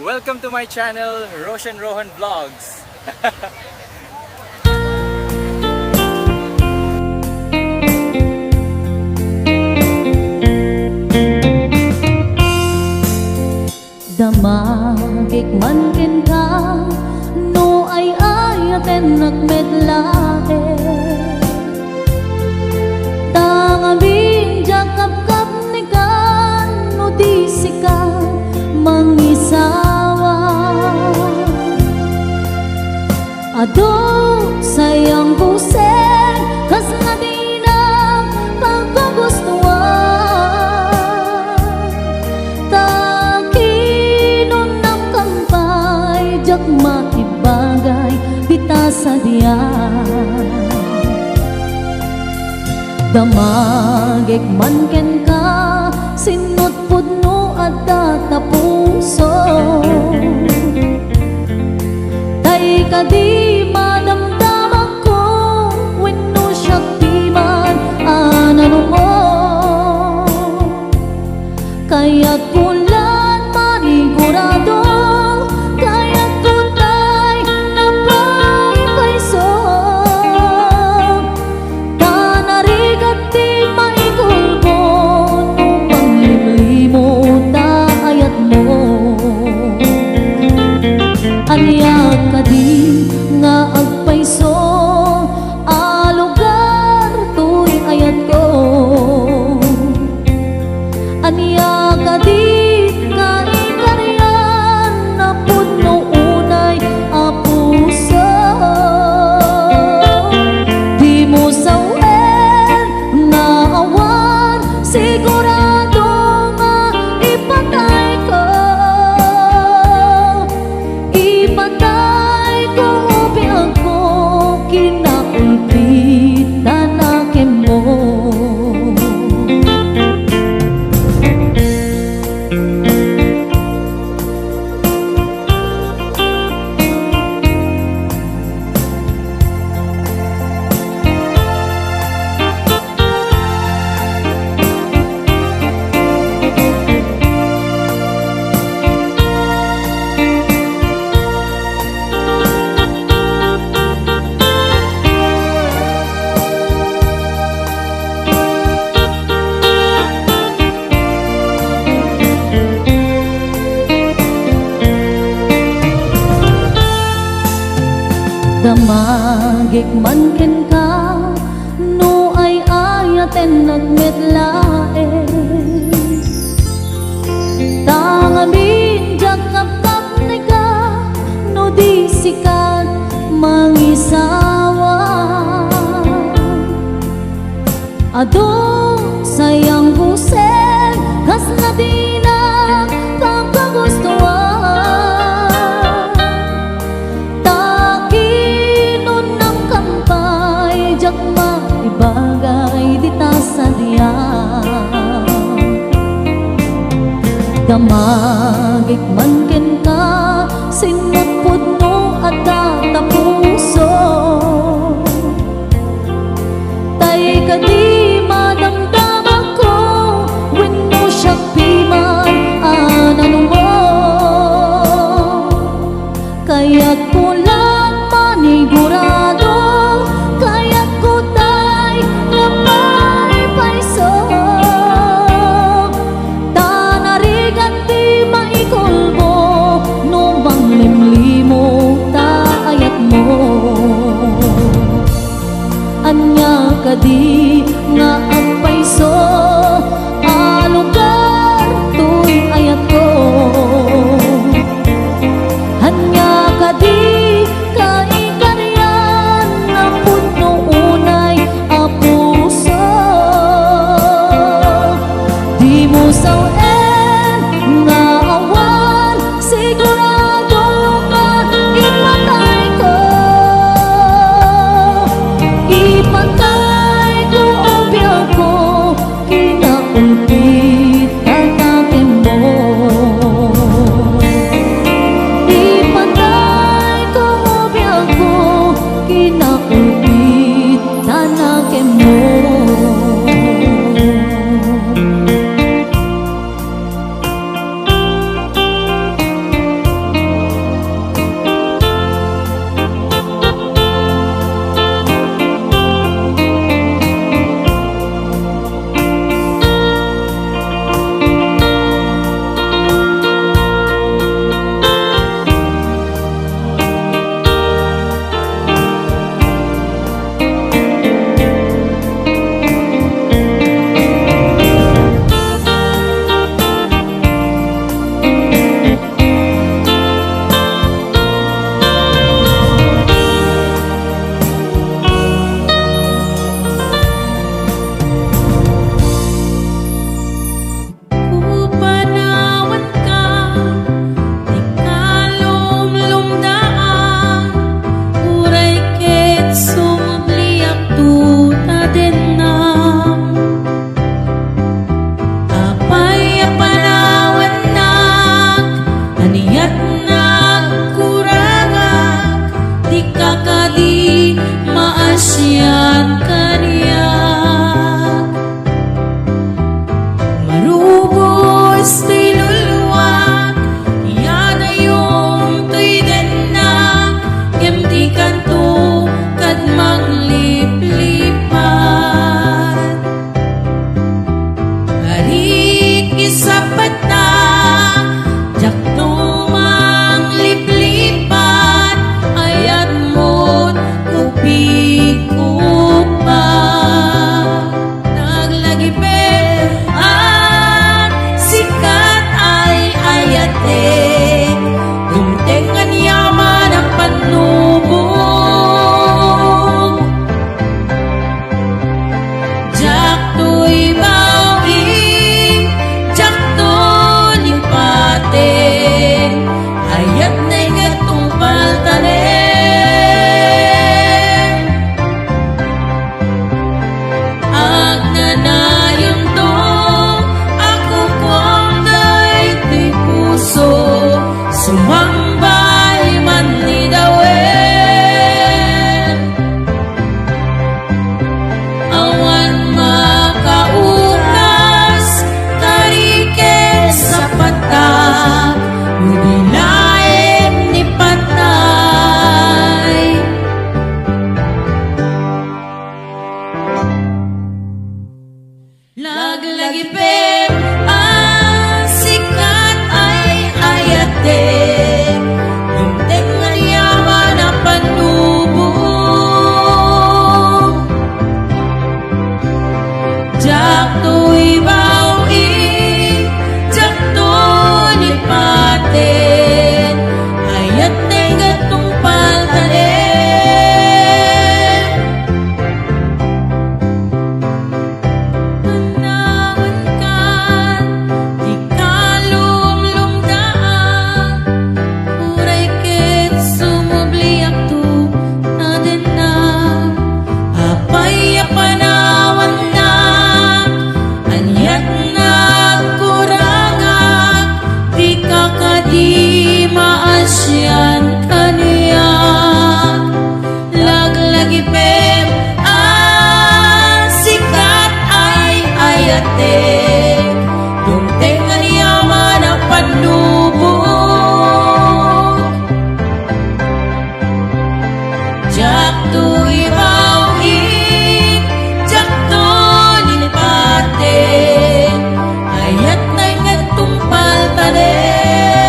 Welcome to my channel, Roshan Rohan Vlogs. Damagik man ken ka no ay ayaten nagmetlae tangabing jakap-kap ni ka no di sika mangisawa ado sayang puseng kas nga di na pagkagustuhan jak makibagay bita sa diyan damagek man ken ka sinut pudno at tatapuso tay ka di madamdaman ko wenno siya di man anano mo kaya't kulan manigurado anya kadi nga agpaiso alugar tuy ayat ko anya kadi nga ikaryan na pudno unay apuso di mo sawen na awan sigurado nga ipatay ko patay ko upiang ko kinakulpit tanakin mo damagik man ken ka no ay ayaten nagmetlae tangabing jakap-kap ni ka no di sikat mangisawa ado sayang puseng kas na di na pagkagustuhan ibagay dita sa diyan damagik man ken ka sinut pudno at tatapuso tay ka di madamdaman ko wenno siya piman anano mo kaya't kulang manigurado anya kadi nga agpaiso alugar tuy ayat ko anya kadi kaikaryan na pudno unay apuso di mo sawen nga awan sigurado nga ipatay ko ipatay nilipate Dunteng nga niyaman ang pandubog Jak tu ibaw jak tu nilipate Ayat na nagtumpal tanin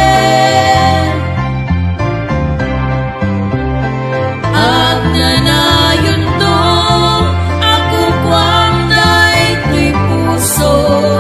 Ag nanayon to Ako kwang da'y tuy puso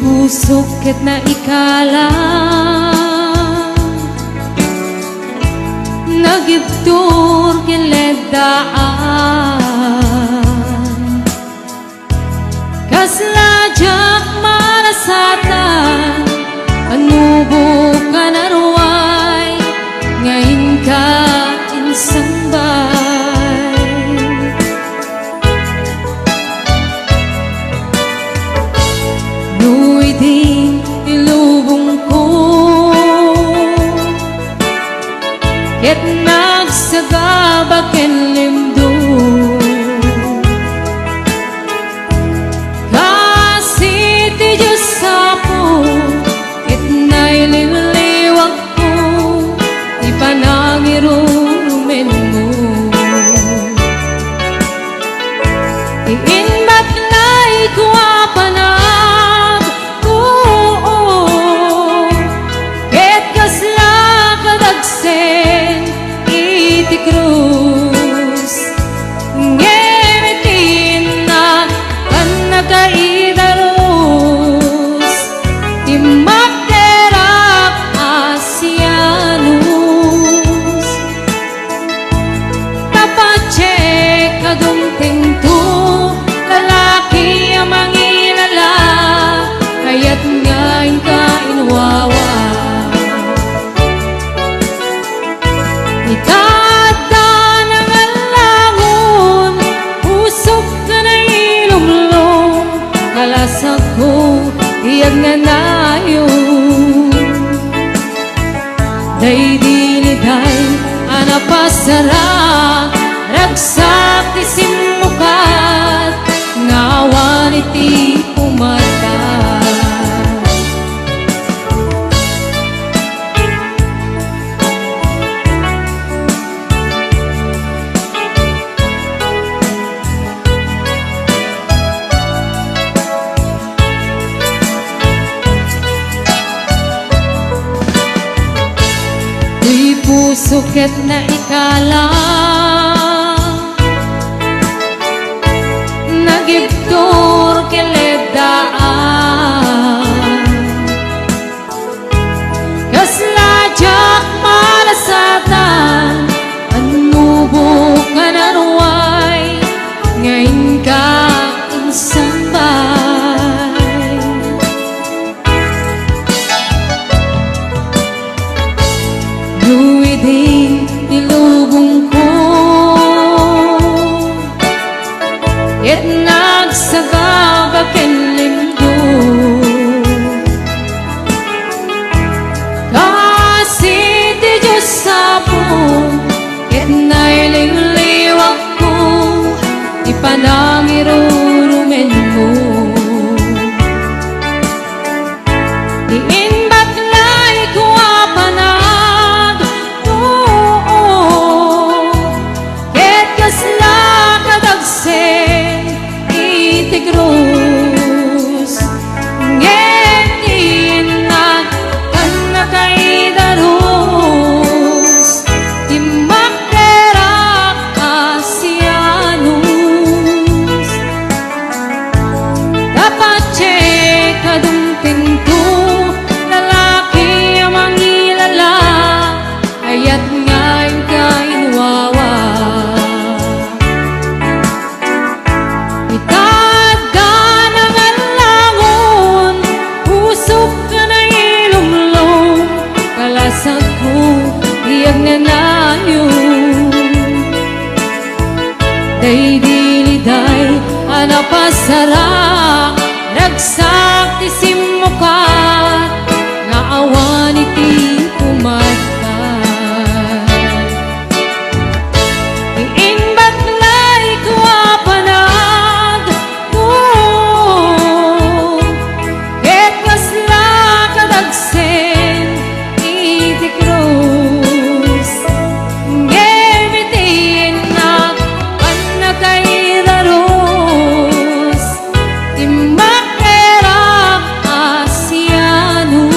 pusok ket na ikala nagibtur kiledaan kaslajak marasatan anubo ka naruay ngayon ka insambay nu'y di ilubong ko ket nagsagabak ken limdo kasi ti Diyos ako ket naililiwag ko ti panangirumen mo iinbat lay kuwapanag ket kasla kadagsen iti krus ngemitin na kan nakaidarus ti magderap asianus tapatse kadumting tu lalaki ang mangilala kaya't ngayon ka inwawa itada ng alangon usok ka na ilumlong kalasag ko iyag na nayon day diliday anapasara ragsak ti simukat ngawan iti umata di puso ket na ikala nagibtur kiledaan kaslajak malasatan anubo ka naruay ngayon ka insambay nu'y di ilubong ko ket nagsagabak ken limdo kasi ti Diyos sapon ket naililiwag ko ipanangirurumen mo iinbat lay kuwapanag ket kasla kadagsen iti krus ngetin na kan nakaidarus ti magderap asianus tapatse kadumting tu lalaki ang mangilala kaya't ngayon ka inwawa itada ng alangon usok ka na ilumlong kalasag ko iyag na nayon day diliday anapasara ragsak ti simukat nga awan iti umata iinbat lay kuwapanag ket kasla kadagsen iti krus ngemitin na kan nakaidarus ti magderap asianus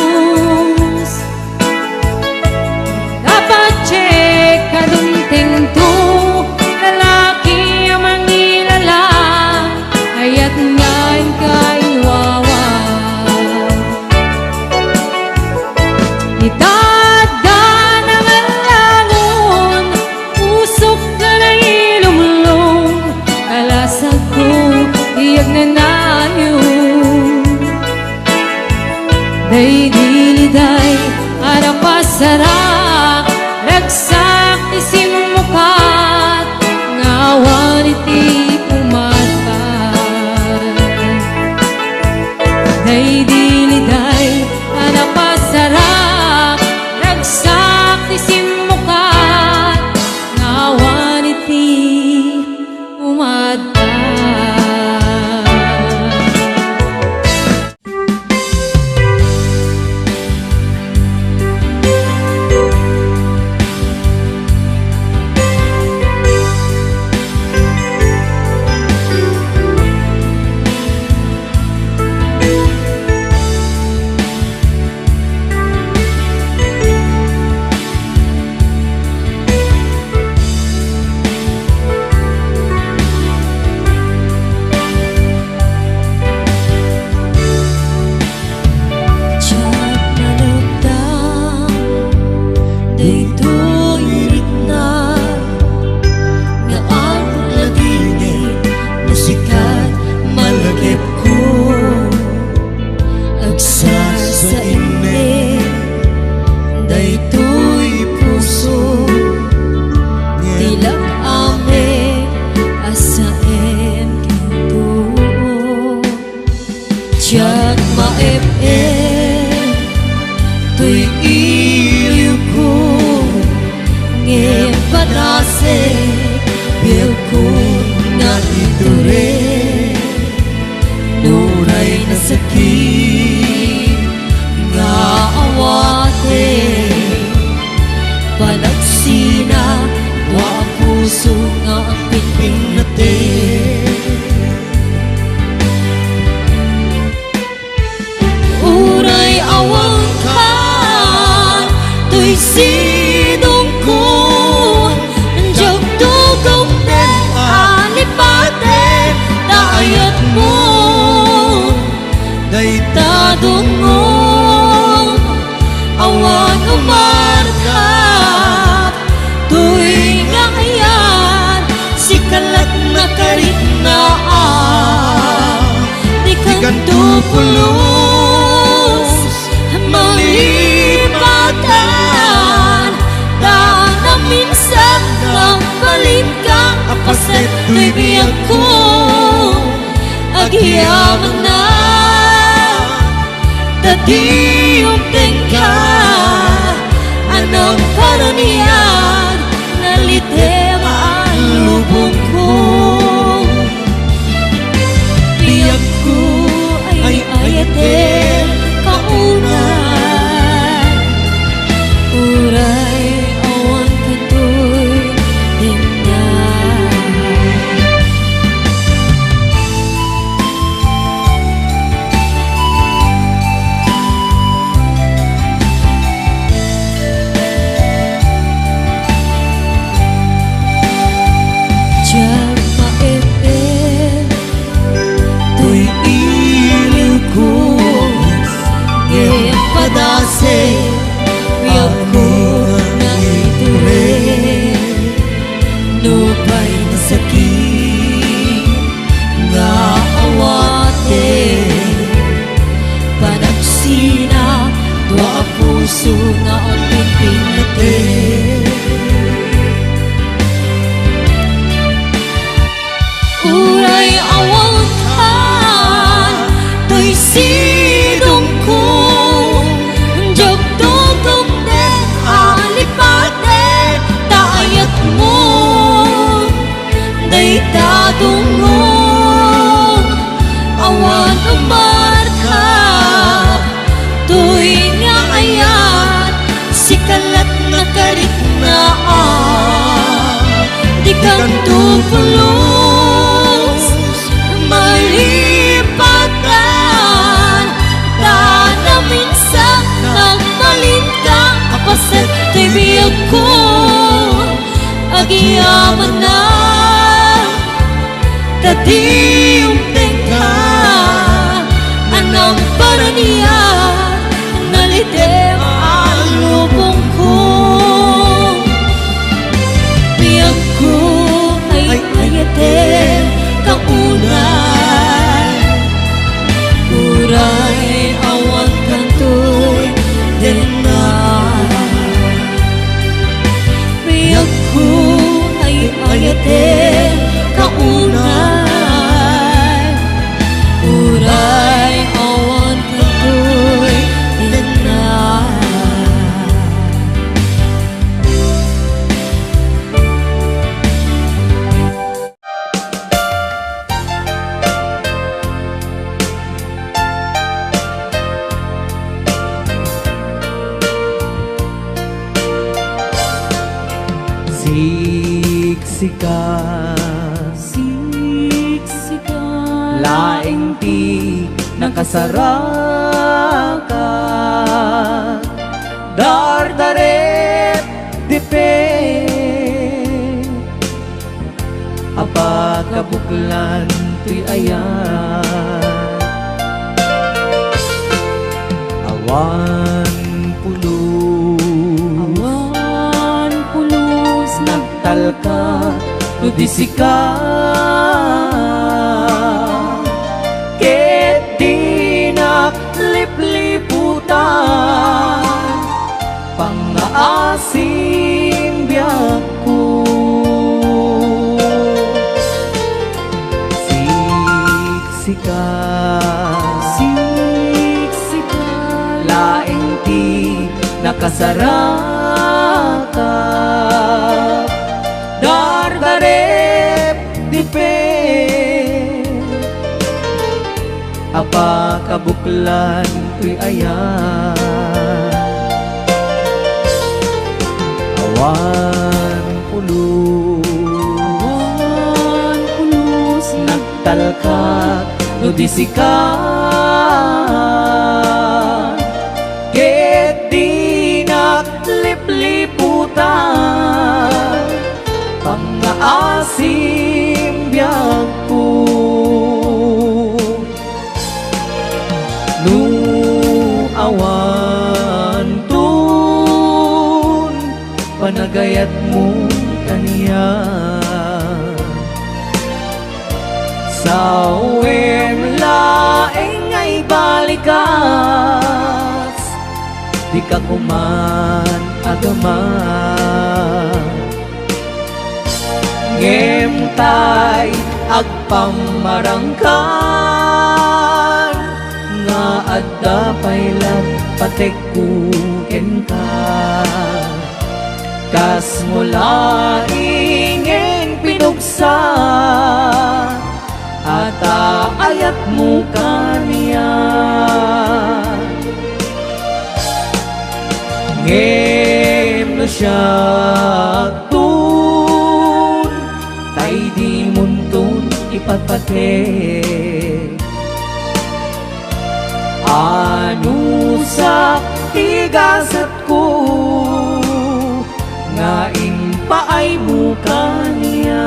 dure Nuray na sakit nga awate Panagsina wa puso nga ang pingping natin Uray awang ka Tuy sidong ko Nandiyak tugong din alipatin Dayat mo Daytadong mo Awan umarkap Tuy nga ayan Sikalat na karit na Di kan tupulos Malipatan Daan na minsan Nang palit ka Apaset tuy biyag ko Agyaman na Tadi yung tingka Anong karaniyan Nalitem ang lubong ko Biyag ko ay ayatin kaunan Uray awan katoy tingnan Diyan maipin Tuy iliw ko Ngayang padase Biyag ko na iture Nupay na sakit Nga awate Panagsina Dwa puso nga ang pingping natin Uray awang ka Tuy sidong ko Diyak tugong din alipatin Dayat mo Daytadong mo Awan umarkap Tuy nga ayan Sikalat na karit na Di kang tupulos Malipatan Daan na minsan Nagpalit ka Apaset tuy biyag ko Agyaman na Tadi yung tingka Anong paraniyan Nalitem ang lubong ko Biyag ko ay ayatin kaunan Uray awan kantoy dinan Biyag ko ay ayatin kaunan Uray awan kantoy dinan Siksikan Laing ti nakasarakan Dardaret dipe Apakabuklan tuy ayan Awan pulos nagtalka Nudisika Ket di naglipliputan Pangaasim biyak ko Siksika Laing ti nakasaraka Dardarep dipe apa kabuklan tuy ayan. Awan pulos nagtalkak no di sikat, ket di naglipliputan pangaasim biyag ko. Nu awan tun panagayat mo kaniya, sa uwem laeng ay balikas, di ka kuman agaman. Ngem tay agpamarangkan, nga adda pailag patekkuken ka. Kas mula ingen pinugsa, ata ayat mo kaniya. Ngem na siya tun, tay di muntun ipatpatek. Anu sa tigasat ko, nga impaay mo kaniya.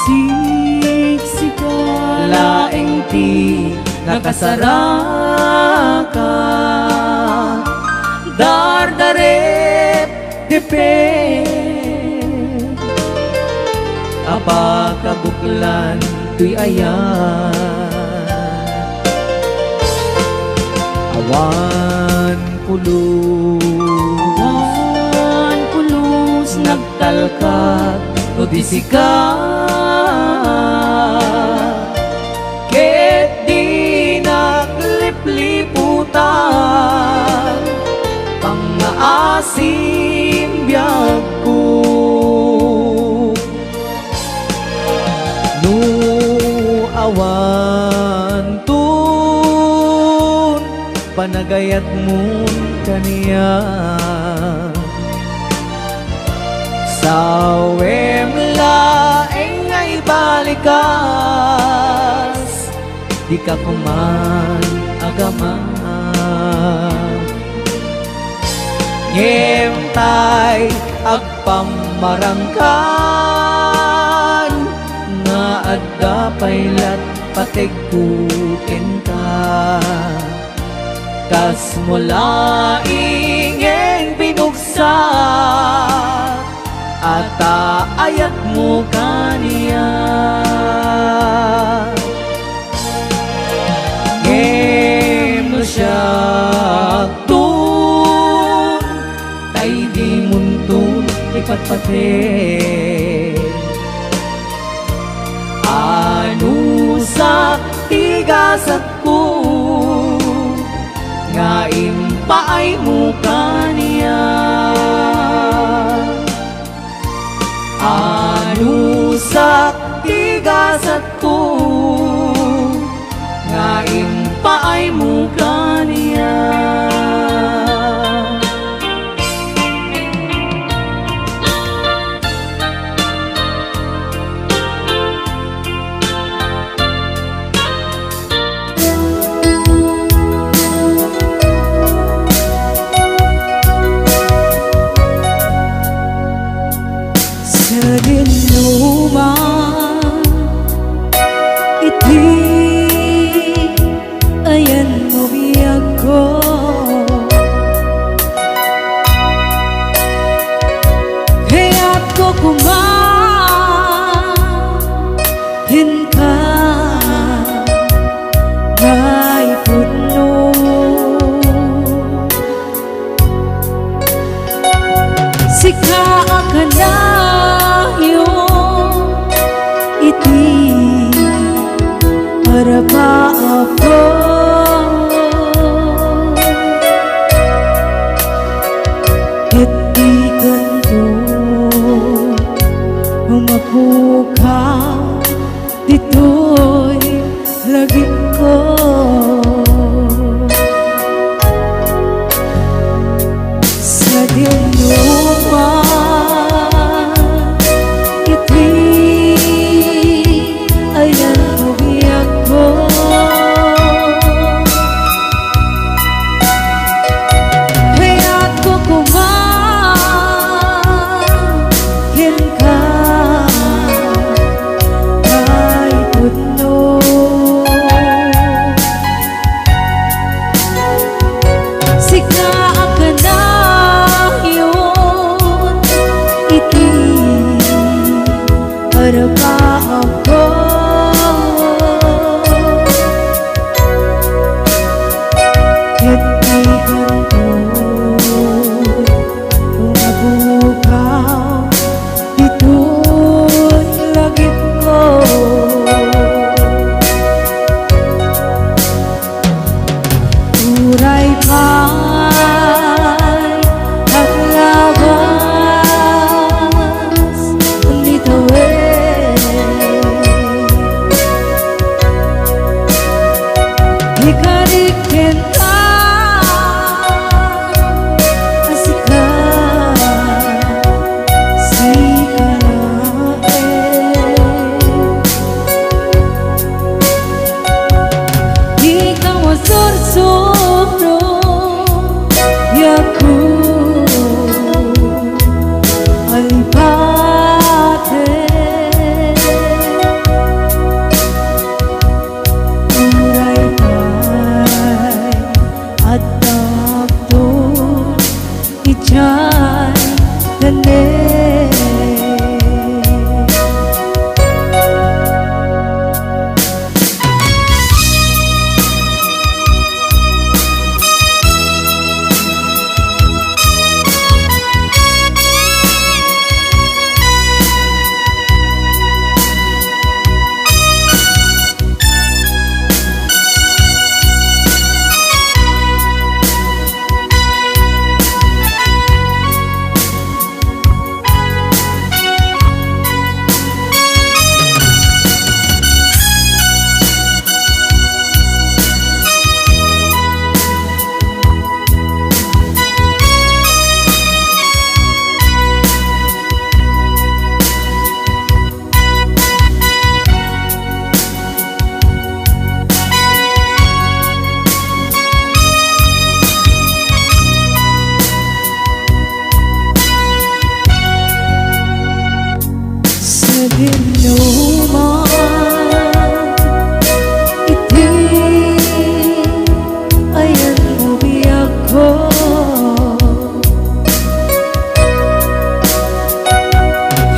Siksika laeng ti nakasaraka, dardarep depe apa kabuklan tuy ayan. Awan pulos nagtalkat no di sikat, ket di naglipliputan pangaasim biyag ko. Nu awan tun panagayat mo kaniya, sa uwem laeng ay balikas, di ka kuman agaman. Ngem tay agpamarangkan, nga adda pailat pategkuken ka. Kas mula ingen pinugsa, ata ayat mo kaniya. Ngem no siya tun, tay di muntun ipatpatek. Anu sa tigasat ko, nga impaay mo kaniya. Anu sa tigasat ko, nga impaay mo kaniya. Sika kanayo iti araba ako iti kanto mapukaw dito'y lagi ko sa dinuman iti ayan umiyak ko kaya't ko kumahin ka ay puno sika ka na yun iti araba ako iti ganto mabukaw dito'y lagip ko uray pa'y naglabas nitawid ikarikin ka asika ikaw ang sursuro yaku alipate uray pa'y at takton ijay ganin sa dinuman iti ayan umiyak ko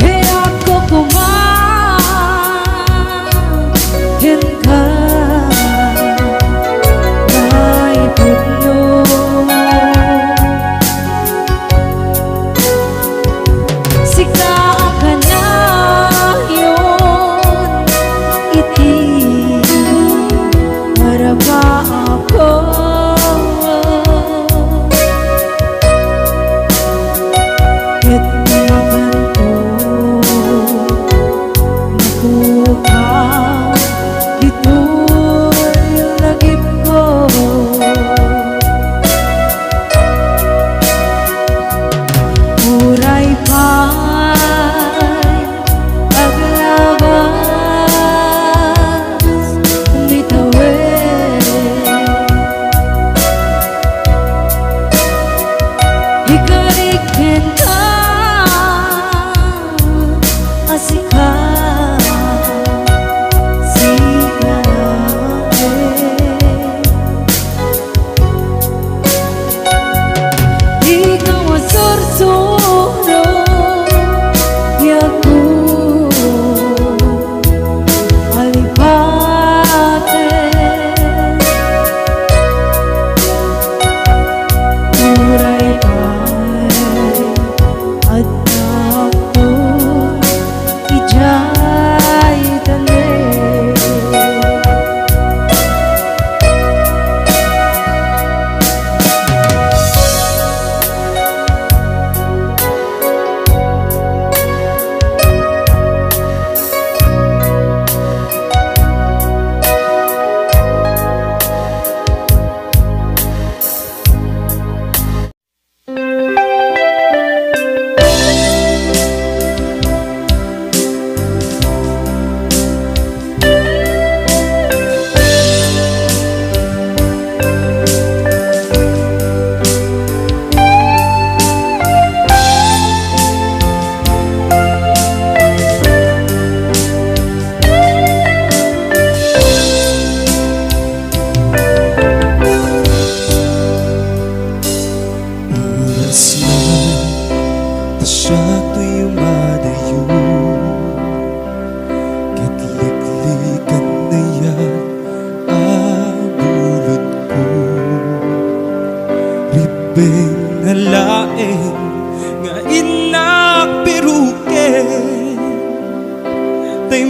kaya ko kumahin ka ay puno sika ka na yun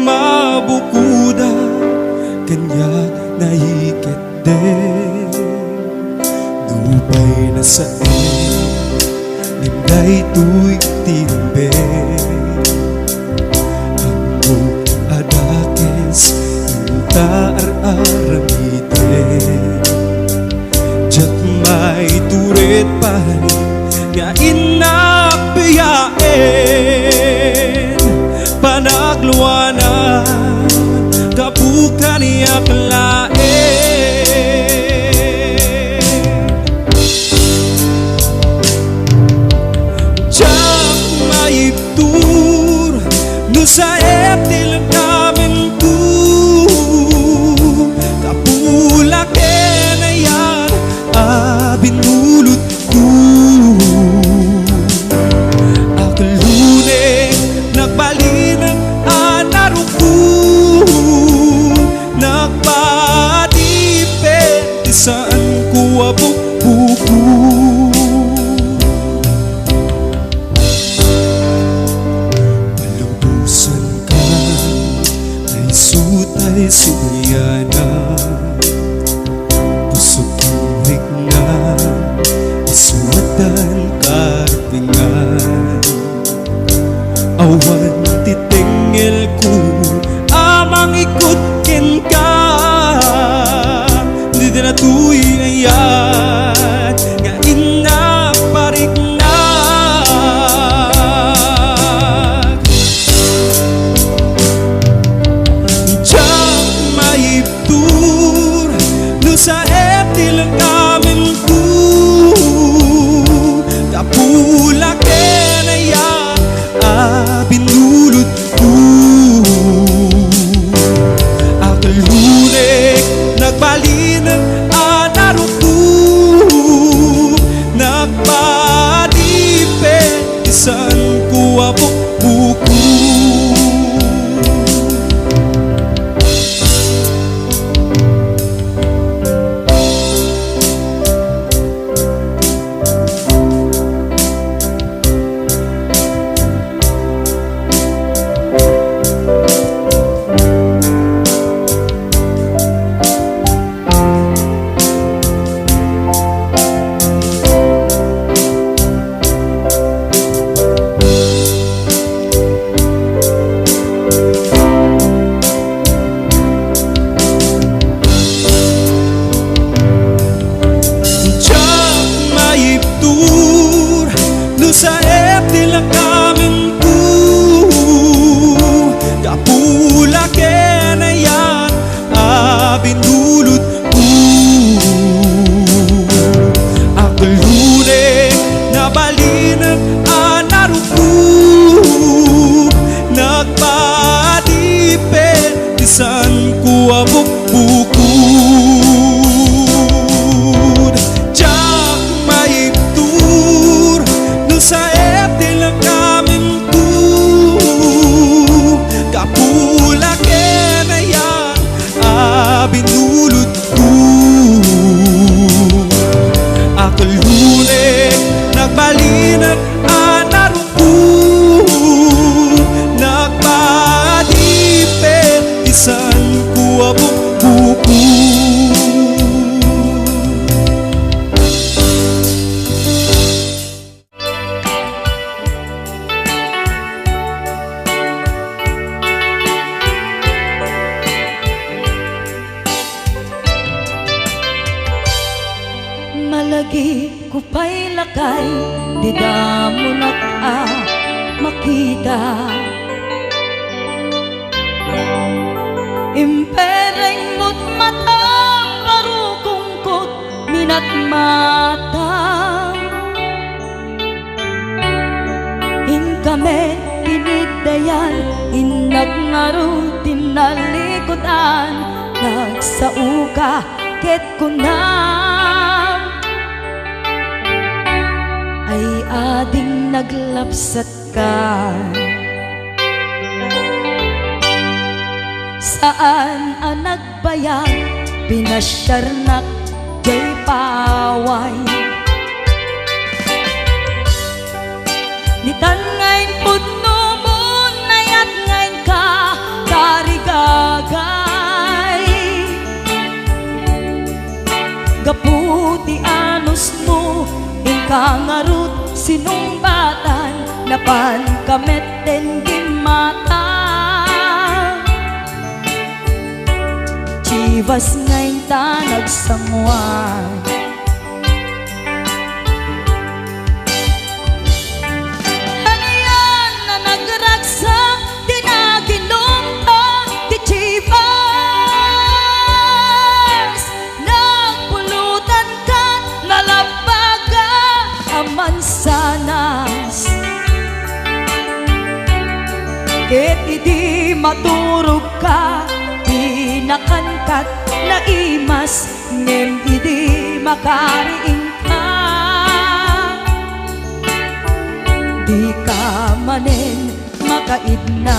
mabukuda kanya naiket de Dupay na sa nimday tuy timbe Ambog adakes inta aramite Diyak may turet pahay nga inapiyain Panagluana kabukan niya kalain Diyak may tur no sa eptil kamin tu kapulak na yan binulot ko Akalune nagbalinang anaruko Nagpadipet saan ko abuk-buko Malubusan ka ay sutay sulyana Pusok hingig na isuwatan karpingan Awan titingil ko amang ikutkin ka Hindi na tuy ayan nga inaparignan Diyak maibtur no sa eptil ang kamin ko Kapulak na yan binulot ko Akalunek nagbalinang anaruko Nagpadipet isan ko abuk-buko Sa eptil ang kamin ko Kapulak na yan binulot ko Akalune na balinang anaruko Nagpadipet isan ko abuk-buko Diyak maibtur sa eptil ang kamin ko Kapulak na yan binulot ko Akalune nagbalinang anaruko Nagpadipet isan ko abuk-buko Malagi ko pa'y lakay, di da mo makita Impereng mo't matang parukungkot minat matang Inkame tinigdayan, inagnaro tinalikotan Nagsauka ket kunam Ay ading naglapsat ka Saan ang nagbayag pinasyarnak jay paway Nitan ngayon pudno mo nayat ngayon ka kangarut sinumbatan napan kameten gimata Chivas ngayon ta nagsamuan Ano yan na nagragsak di naginom ka di Chivas Nagpulutan ka nalabaga aman sanas Ket idi maturog ka di nakankat na imas ngem idi makariing ka di ka manen makaidna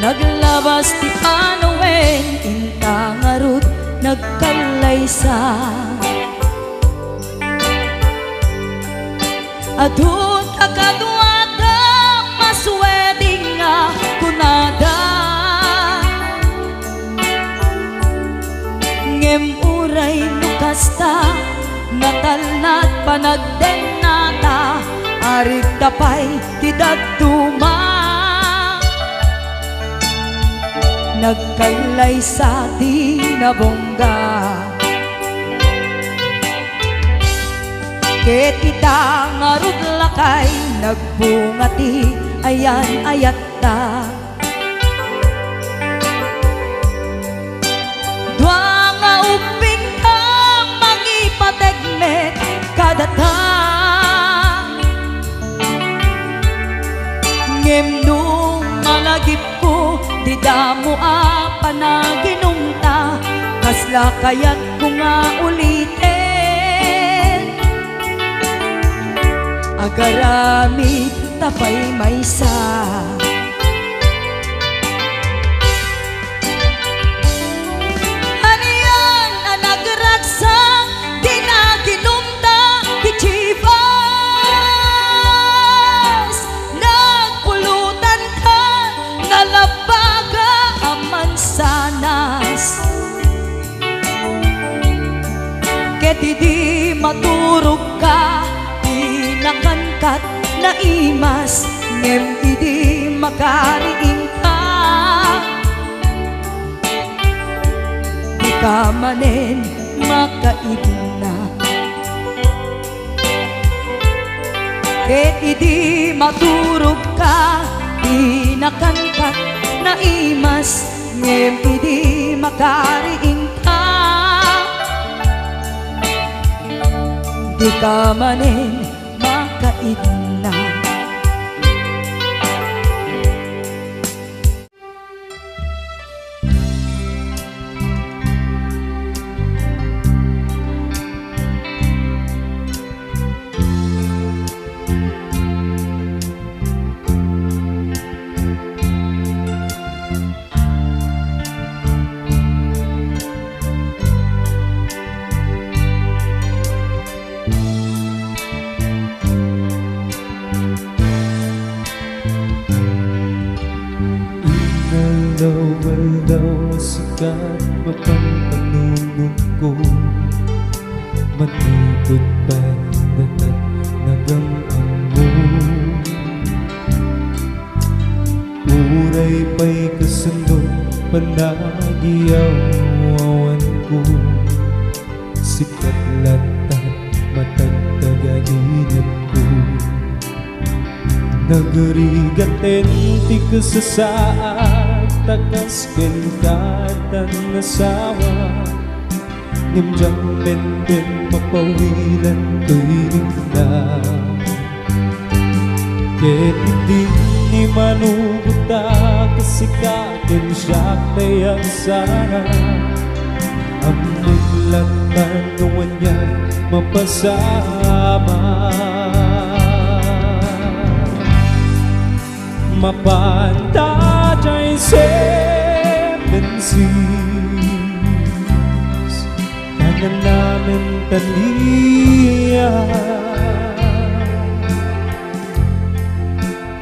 Naglabas ti panawen intangarut nagkalaysa Adun akaduada masweding nga kunada Ngem uray nukasta natalnat panagdenata Arig tapay ti dagduma Nagkailay sa di nabongga Ket kita ngarud lakay nagbungati ayan ayat ta Dua nga uping ka mangipategmet kadata Ngem nung malagip ko di damo panaginumta kasla kayat ko nga ulitin agarami tapay maysa Ano yan na nagragsak di naginumta di Chivas Nagpulutan ka nalabaga aman sanas Ket idi maturog ka di nakangkat na imas ngem idi makariing ka di ka manen makaidna Ket idi maturog ka di nakangkat na imas ngem idi makariing ka di ka manen makaidna Daw sikat matang panunod ko Matikot pa datat nagamang mo Uray pa'y kasundot panagiyaw awan ko Sikat latat matagtagalinat ko Nagarigaten ti kasasaad takas kenkatan nasawa Ngimjang benden mapawilan tuwing na Ket di ni manuguta kasikatin siya kayang sana ang muglatan nuwan niya mapasama mapanta jay seven seas tanan namin taliya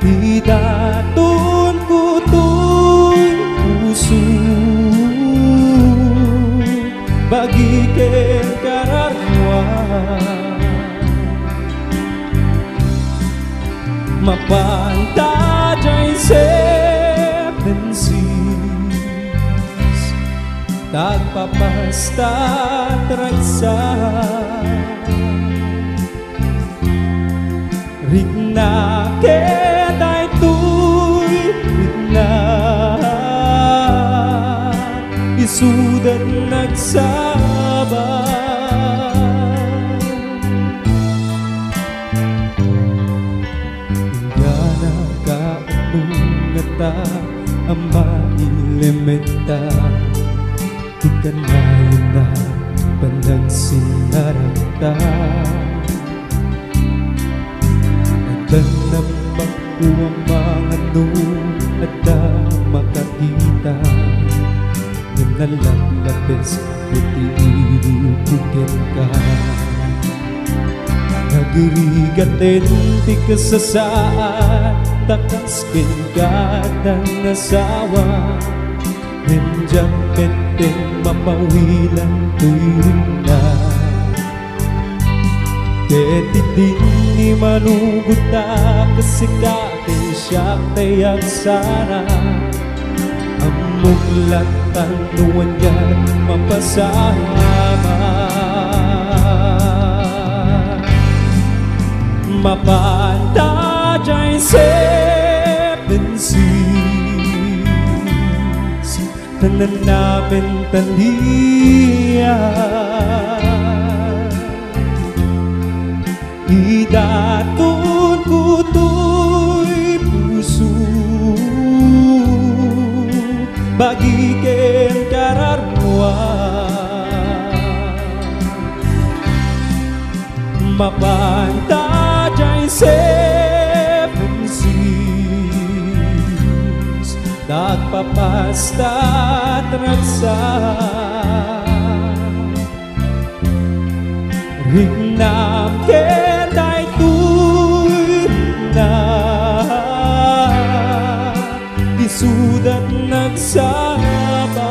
idatun ko to'y puso bagiken kararwa mapanta jay seven seas tagpapasta tragsa rigna keday tuy rigna isudan nagsaba ingana kaunungata ang mailementa di ka na yun na panagsinarata Tanam magkuha mga at da makakita Yan na lang labes puti iupukin ka Nagirigatin di ka sa saan Takaskin ka ng nasawa Nandiyan penting mapawilan tuwing na Ket di ni manuguta kasikatin siya tayag sana ang muglatan nuwan niya mapasama mapanta jay seven seas tanan namin taliya idatun ko to'y puso bagiken kararwa mapanta jay seven seas nagpapasta tragsa rignam keday tuy na isudat nagsaba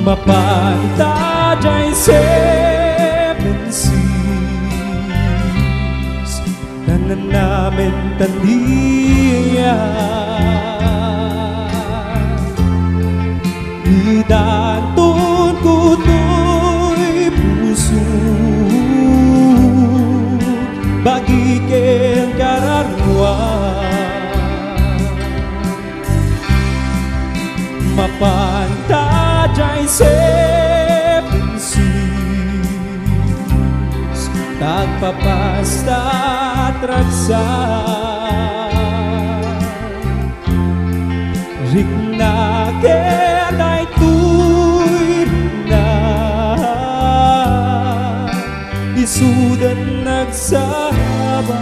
mapanta jay seven seas tanan namin taliya idatun ko to'y puso bagiken kararwa mapanta jay seven seas tagpapasta tragsa rigna keday tuy na isudan nagsaba